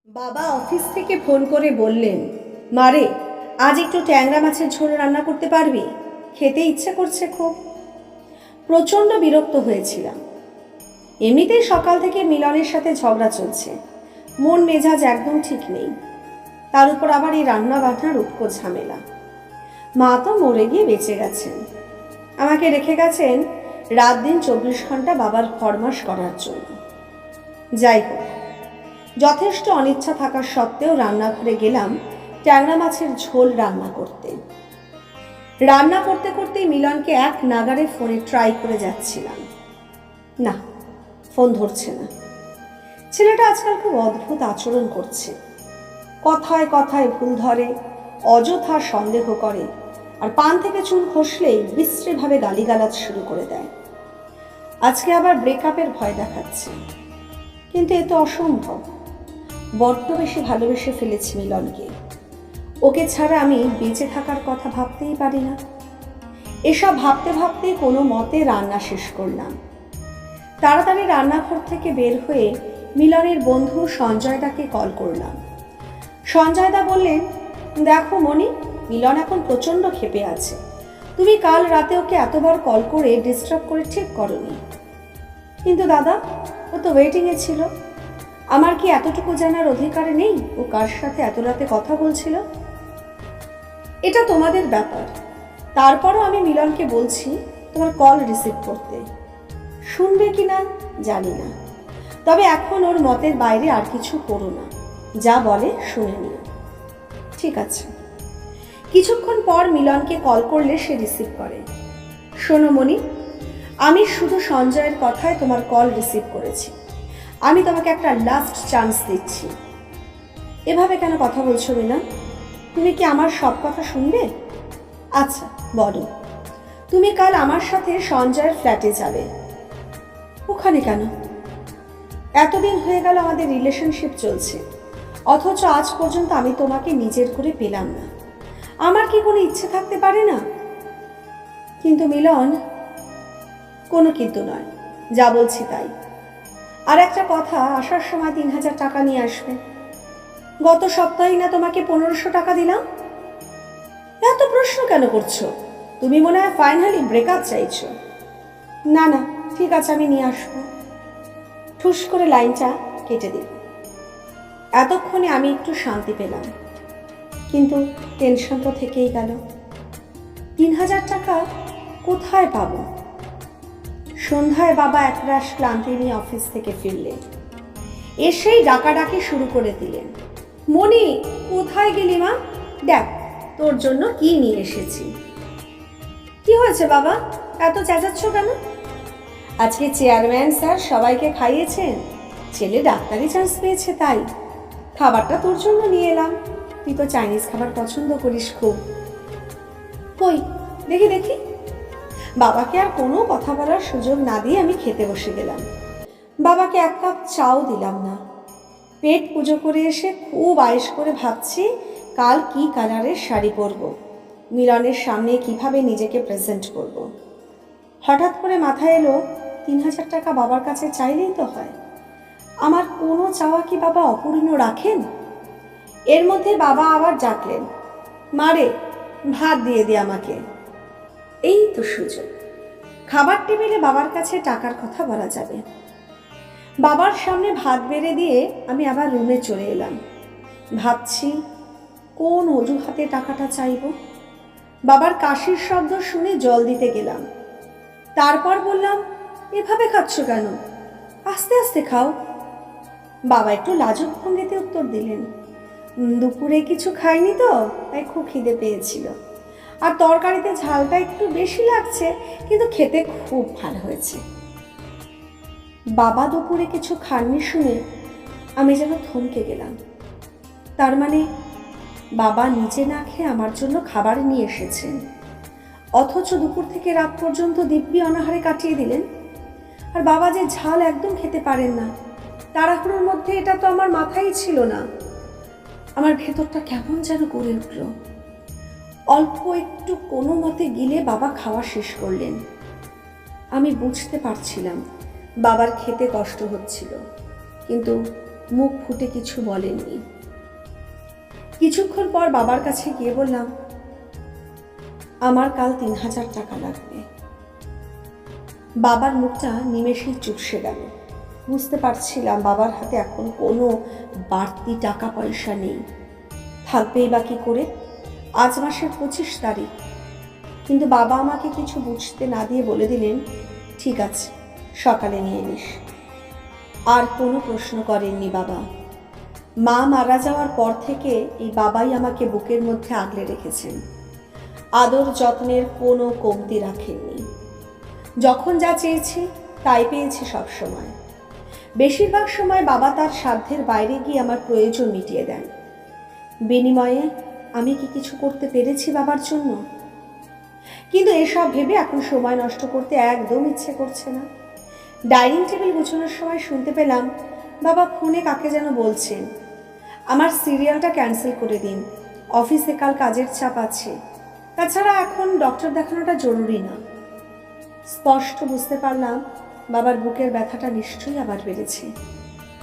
বাবা অফিস থেকে ফোন করে বললেন, মারে আজ একটু ট্যাংরা মাছের ঝোল রান্না করতে পারবি? খেতে ইচ্ছে করছে খুব। প্রচণ্ড বিরক্ত হয়েছিলাম। এমনিতেই সকাল থেকে মিলনের সাথে ঝগড়া চলছে, মন মেজাজ একদম ঠিক নেই। তার উপর আবার এই রান্না বান্নার উটকো ঝামেলা। মা তো মরে গিয়ে বেঁচে গেছেন, আমাকে রেখে গেছেন রাত দিন 24 ঘন্টা বাবার ফরমাস করার জন্য। যাই হোক, যথেষ্ট অনিচ্ছা থাকা সত্ত্বেও রান্নাঘরে গেলাম ট্যাংরা মাছের ঝোল রান্না করতে। রান্না করতে করতেই মিলনকে এক নাগারে ফোনে ট্রাই করে যাচ্ছিলাম, না ফোন ধরছে না। ছেলেটা আজকাল খুব অদ্ভুত আচরণ করছে, কথায় কথায় ভুল ধরে, অযথা সন্দেহ করে, আর পান থেকে চুল খসলেই বিশ্রীভাবে গালিগালাজ শুরু করে দেয়। আজকে আবার ব্রেকআপের ভয় দেখাচ্ছে, কিন্তু এ তো অসম্ভব। বড্ড বেশি ভালোবেসে ফেলেছি মিলনকে। ওকে ছাড়া আমি বেঁচে থাকার কথা ভাবতেই পারি না। এসব ভাবতে ভাবতে কোনো মতে রান্না শেষ করলাম। তাড়াতাড়ি রান্নাঘর থেকে বের হয়ে মিলনের বন্ধু সঞ্জয়দাকে কল করলাম। সঞ্জয়দা বললেন, দেখো মণি, মিলন এখন প্রচণ্ড ক্ষেপে আছে। তুমি কাল রাতে ওকে এতবার কল করে ডিস্টার্ব করে ঠিক করনি। কিন্তু দাদা, ও তো ওয়েটিংয়ে ছিল। আমার কি এতটুকু জানার অধিকার নেই ও কার সাথে এত রাতে কথা বলছিল? এটা তোমাদের ব্যাপার। তারপরও আমি মিলনকে বলছি তোমার কল রিসিভ করতে। শুনবে কি না জানি না, তবে এখন ওর মতের বাইরে আর কিছু করো না, যা বলে শুনে নিও। ঠিক আছে। কিছুক্ষণ পর মিলনকে কল করলে সে রিসিভ করে। শোনো মণি, আমি শুধু সঞ্জয়ের কথায় তোমার কল রিসিভ করেছি। আমি তোমাকে একটা লাস্ট চান্স দিচ্ছি। এভাবে কেন কথা বলছো মিলন? তুমি কি আমার সব কথা শুনবে? আচ্ছা বলো, তুমি কাল আমার সাথে সঞ্জয়ের ফ্ল্যাটে যাবে। ওখানে কেন? এতদিন হয়ে গেল আমাদের রিলেশনশিপ চলছে, অথচ আজ পর্যন্ত আমি তোমাকে নিজের করে পেলাম না। আমার কি কোনো ইচ্ছে থাকতে পারে না? কিন্তু মিলন, কোনো কিন্তু নয়, যা বলছি তাই। আর একটা কথা, আসার সময় 3000 টাকা নিয়ে আসবে। গত সপ্তাহেই না তোমাকে 1500 টাকা দিলাম। এত প্রশ্ন কেন করছো? তুমি মনে হয় ফাইনালি ব্রেকআপ চাইছো। না না, ঠিক আছে, আমি নিয়ে আসবো। ঠুস করে লাইনটা কেটে দিল। এতক্ষণে আমি একটু শান্তি পেলাম, কিন্তু টেনশন তো থেকেই গেল। 3000 টাকা কোথায় পাবো? সন্ধ্যায় বাবা একরাশ ক্লান্তি নিয়ে অফিস থেকে ফিরলেন। এসেই ডাকাডাকি শুরু করে দিলেন, মণি কোথায় গেলি মা? দেখ তোর জন্য কি নিয়ে এসেছি। কি হয়েছে বাবা, এত চেঁচাচ্ছ কেন? আজকে চেয়ারম্যান স্যার সবাইকে খাইয়েছেন, ছেলে ডাক্তারি চান্স পেয়েছে, তাই খাবারটা তোর জন্য নিয়ে এলাম। তুই তো চাইনিজ খাবার পছন্দ করিস খুব। কই দেখি দেখি। বাবাকে আর কোনো কথা বলার সুযোগ না দিয়ে আমি খেতে বসে গেলাম। বাবাকে এক কাপ চাও দিলাম না। পেট পুজো করে এসে খুব আয়েশ করে ভাবছি কাল কি কালারের শাড়ি পরব, মিলনের সামনে কিভাবে নিজেকে প্রেজেন্ট করব। হঠাৎ করে মাথায় এলো 3000 টাকা বাবার কাছে চাইলেই তো হয়। আমার কোনো চাওয়া কি বাবা অপূর্ণ রাখেন? এর মধ্যে বাবা আবার ডাকলেন, মারে ভাত দিয়ে দে আমাকে। এই তো সুযোগ, খাবার টেবিলে বাবার কাছে টাকার কথা বলা যাবে। বাবার সামনে ভাত বেড়ে দিয়ে আমি আবার রুমে চলে এলাম। ভাবছি কোন অজুহাতে টাকাটা চাইব। বাবার কাশির শব্দ শুনে জল দিতে গেলাম। তারপর বললাম, এভাবে খাচ্ছ কেন? আস্তে আস্তে খাও। বাবা একটু লাজুক ভঙ্গিতে উত্তর দিলেন, দুপুরে কিছু খাইনি তো, তাই খুব খিদে পেয়েছিল, আর তরকারিতে ঝালটা একটু বেশি লাগছে, কিন্তু খেতে খুব ভালো হয়েছে। বাবা দুপুরে কিছু খাননি শুনে আমি যেন থমকে গেলাম। তার মানে বাবা নিজে না খেয়ে আমার জন্য খাবার নিয়ে এসেছেন, অথচ দুপুর থেকে রাত পর্যন্ত দিব্যি অনাহারে কাটিয়ে দিলেন। আর বাবা যে ঝাল একদম খেতে পারেন না, তাড়াহুড়োর মধ্যে এটা তো আমার মাথায় ছিল না। আমার ভেতরটা কেমন যেন করে উঠল। অল্প একটু কোনো মতে গিলে বাবা খাওয়া শেষ করলেন। আমি বুঝতে পারছিলাম বাবার খেতে কষ্ট হচ্ছিল, কিন্তু মুখ ফুটে কিছু বলেননি। কিছুক্ষণ পর বাবার কাছে গিয়ে বললাম, আমার কাল 3,000 টাকা লাগবে। বাবার মুখটা নিমেষেই চুপসে গেল। বুঝতে পারছিলাম বাবার হাতে এখন কোনো বাড়তি টাকা পয়সা নেই, থাকবেই বা কি করে। আজ মাসের 25 তারিখ। কিন্তু বাবা আমাকে কিছু বুঝতে না দিয়ে বলে দিলেন, ঠিক আছে, সকালে নিয়ে নিস। আর কোনো প্রশ্ন করেননি বাবা। মা মারা যাওয়ার পর থেকে এই বাবাই আমাকে বুকের মধ্যে আগলে রেখেছেন। আদর যত্নের কোনো কমতি রাখেননি। যখন যা চেয়েছি তাই পেয়েছি সব সময়। বেশিরভাগ সময় বাবা তার সাধ্যের বাইরে গিয়ে আমার প্রয়োজন মিটিয়ে দেন। বিনিময়ে আমি কি কিছু করতে পেরেছি বাবার জন্য? কিন্তু এসব ভেবে এখন সময় নষ্ট করতে একদম ইচ্ছে করছে না। ডাইনিং টেবিল গুছানোর সময় শুনতে পেলাম বাবা ফোনে কাকে যেন বলছেন, আমার সিরিয়ালটা ক্যান্সেল করে দিন, অফিসে কাল কাজের চাপ আছে, তাছাড়া এখন ডক্টর দেখানোটা জরুরি না। স্পষ্ট বুঝতে পারলাম বাবার বুকের ব্যথাটা নিশ্চয়ই আবার বেড়েছে,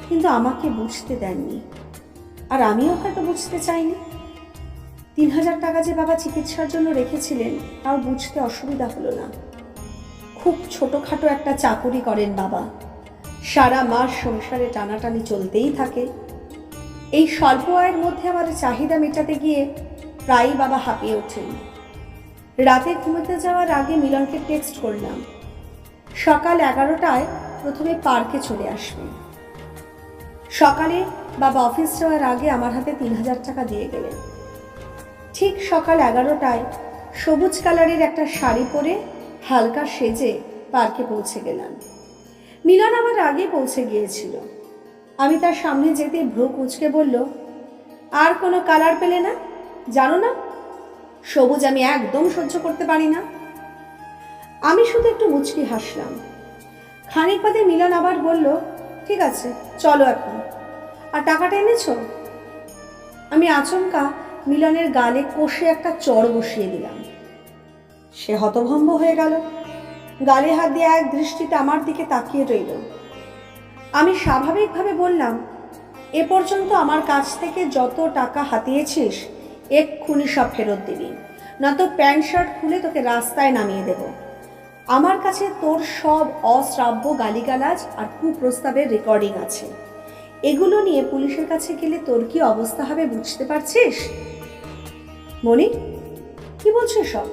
কিন্তু আমাকে বুঝতে দেননি, আর আমিও হয়তো বুঝতে চাইনি। 3,000 টাকা যে বাবা চিকিৎসার জন্য রেখেছিলেন তাও বুঝতে অসুবিধা হলো না। খুব ছোটোখাটো একটা চাকুরি করেন বাবা, সারা মাস সংসারে টানাটানি চলতেই থাকে। এই স্বল্প আয়ের মধ্যে আমার চাহিদা মেটাতে গিয়ে প্রায়ই বাবা হাঁপিয়ে ওঠেন। রাতে ঘুমোতে যাওয়ার আগে মিলনকে টেক্সট করলাম, সকাল 11টায় প্রথমে পার্কে চলে আসবে। সকালে বাবা অফিস যাওয়ার আগে আমার হাতে 3,000 টাকা দিয়ে গেলেন। ঠিক সকাল 11টায় সবুজ কালারের একটা শাড়ি পরে হালকা সেজে পার্কে পৌঁছে গেলাম। মিলন আমার আগে পৌঁছে গিয়েছিল। আমি তার সামনে যেতে ভ্রু কুঁচকে বলল, আর কোনো কালার পেলে না? জানো না সবুজ আমি একদম সহ্য করতে পারি না। আমি শুধু একটু মুচকি হাসলাম। খানিক বাদে মিলন আবার বলল, ঠিক আছে চলো এখন। আর টাকাটা এনেছ? আমি আচমকা মিলনের গালে কষে একটা চড় বসিয়ে দিলাম। সে হতভম্ব হয়ে গেল, গালে হাত দিয়ে এক দৃষ্টিতে আমার দিকে তাকিয়ে রইল। আমি স্বাভাবিকভাবে বললাম, এ পর্যন্ত আমার কাছ থেকে যত টাকা হাতিয়েছিস এক্ষুনি সব ফেরত দিবি, নয়তো প্যান্ট শার্ট খুলে তোকে রাস্তায় নামিয়ে দেব। আমার কাছে তোর সব অশ্রাব্য গালিগালাজ আর কুপ্রস্তাবের রেকর্ডিং আছে। এগুলো নিয়ে পুলিশের কাছে গেলে তোর কি অবস্থা হবে বুঝতে পারছিস? মনি, কি বলছো সব?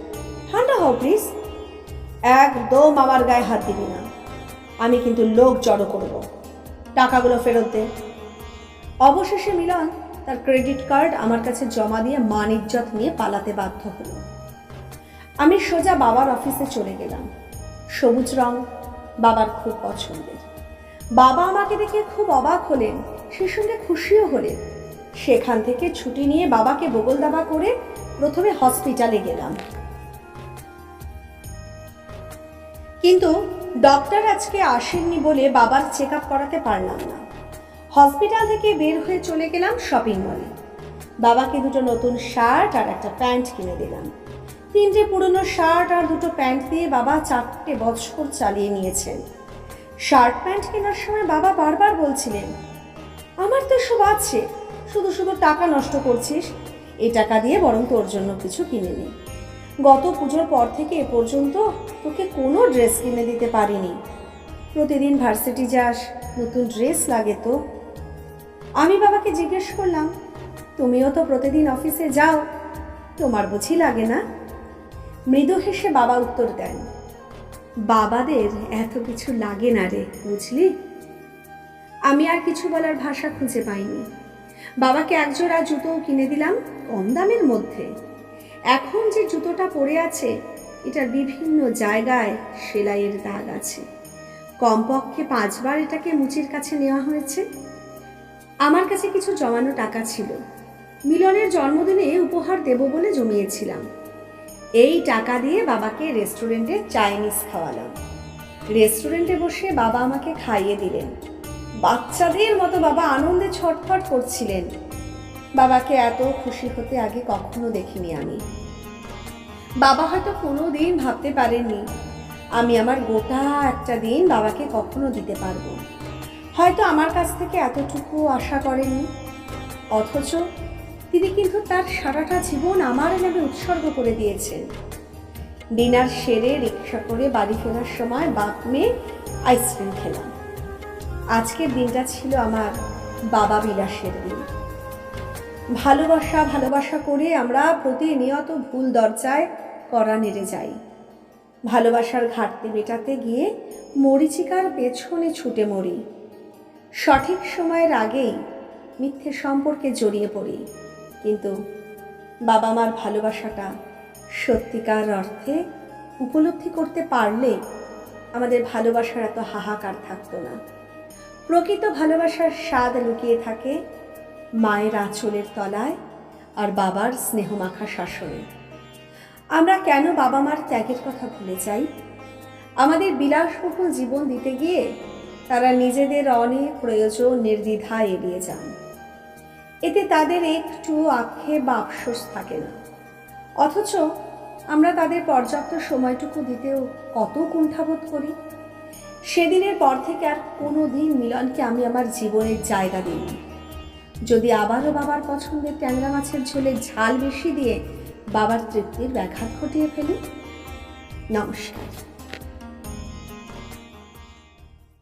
ঠান্ডা হও প্লিজ। একদম আমার গায়ে হাত দিবি না, আমি কিন্তু লোক জড়ো করব। টাকাগুলো ফেরত দে। অবশেষে মিলন তার ক্রেডিট কার্ড আমার কাছে জমা দিয়ে মান ইজ্জত নিয়ে পালাতে বাধ্য হলো। আমি সোজা বাবার অফিসে চলে গেলাম। সবুজ রং বাবার খুব পছন্দের। বাবা আমাকে দেখে খুব অবাক হলেন, সে সঙ্গে খুশিও হলেন। সেখান থেকে ছুটি নিয়ে বাবাকে বগল দাবা করে প্রথমে হসপিটালে গেলাম। কিন্তু ডক্টর আজকে আসেননি বলে বাবার চেক আপ করাতে পারলাম না। হসপিটাল থেকে বের হয়ে চলে গেলাম শপিং মলে। বাবাকে দুটো নতুন শার্ট আর একটা প্যান্ট কিনে দিলাম। 3টে পুরনো শার্ট আর দুটো প্যান্ট দিয়ে বাবা 4টে বছর চালিয়ে নিয়েছেন। শার্ট প্যান্ট কেনার সময় বাবা বারবার বলছিলেন, আমার তো সব আছে, শুধু শুধু টাকা নষ্ট করছিস, এই টাকা দিয়ে বরং তোর জন্য কিছু কিনে নে। গত পুজোর পর থেকে এ পর্যন্ত তোকে কোনো ড্রেস কিনে দিতে পারিনি। প্রতিদিন ভার্সিটি যাস, নতুন ড্রেস লাগে তো। আমি বাবাকে জিজ্ঞেস করলাম, তুমিও তো প্রতিদিন অফিসে যাও, তোমার বুঝি লাগে না? মৃদু হেসে বাবা উত্তর দেন, বাবাদের এত কিছু লাগে না রে, বুঝলি? আমি আর কিছু বলার ভাষা খুঁজে পাইনি। বাবাকে একজোড়া জুতোও কিনে দিলাম কম দামের মধ্যে। এখন যে জুতোটা পরে আছে এটার বিভিন্ন জায়গায় সেলাইয়ের দাগ আছে। কমপক্ষে 5 বার এটাকে মুচির কাছে নেওয়া হয়েছে। আমার কাছে কিছু জমানো টাকা ছিল, মিলনের জন্মদিনে উপহার দেব বলে জমিয়েছিলাম। এই টাকা দিয়ে বাবাকে রেস্টুরেন্টে চাইনিজ খাওয়ালাম। রেস্টুরেন্টে বসে বাবা আমাকে খাইয়ে দিলেন। বাচ্চাদের মতো বাবা আনন্দে ছটফট করছিলেন। বাবাকে এত খুশি হতে আগে কখনো দেখিনি আমি। বাবা হয়তো কোনো দিন ভাবতে পারেননি আমি আমার গোটা একটা দিন বাবাকে কখনো দিতে পারবো। হয়তো আমার কাছ থেকে এতটুকু আশা করেননি, অথচ তিনি কিন্তু তার সারাটা জীবন আমার নামে উৎসর্গ করে দিয়েছেন। ডিনার সেরে রিক্সা করে বাড়ি ফেরার সময় বাপ মেয়ে আইসক্রিম খেলাম। আজকের দিনটা ছিল আমার বাবা বিলাসের দিন। ভালোবাসা ভালোবাসা করে আমরা প্রতিনিয়ত ভুল দরজায় কড়া নেড়ে যাই। ভালোবাসার ঘাটতি মেটাতে গিয়ে মরীচিকার পেছনে ছুটে মরি। সঠিক সময়ের আগেই মিথ্যে সম্পর্কে জড়িয়ে পড়ি। কিন্তু বাবা মার ভালোবাসাটা সত্যিকার অর্থে উপলব্ধি করতে পারলে আমাদের ভালোবাসার এত হাহাকার থাকতো না। প্রকৃত ভালোবাসার স্বাদ লুকিয়ে থাকে মায়ের আঁচলের তলায় আর বাবার স্নেহমাখা শাসনে। আমরা কেন বাবা মার ত্যাগের কথা ভুলে যাই? আমাদের বিলাসবহুল জীবন দিতে গিয়ে তারা নিজেদের অনেক প্রয়োজন নির্দ্বিধায় এড়িয়ে যান। এতে তাদের একটু আক্ষেপ বা আফসোস থাকে না, অথচ আমরা তাদের পর্যাপ্ত সময়টুকু দিতেও কত কুণ্ঠাবোধ করি। সেদিনের পর থেকে আর কোনো দিন মিলনকে আমি আমার জীবনের জায়গা দিইনি। যদি আবারও বাবার পছন্দের ট্যাংরা মাছের ঝোলে ঝাল বেশি দিয়ে বাবার তৃপ্তির ব্যাঘাত ঘটিয়ে ফেলি। নমস্কার।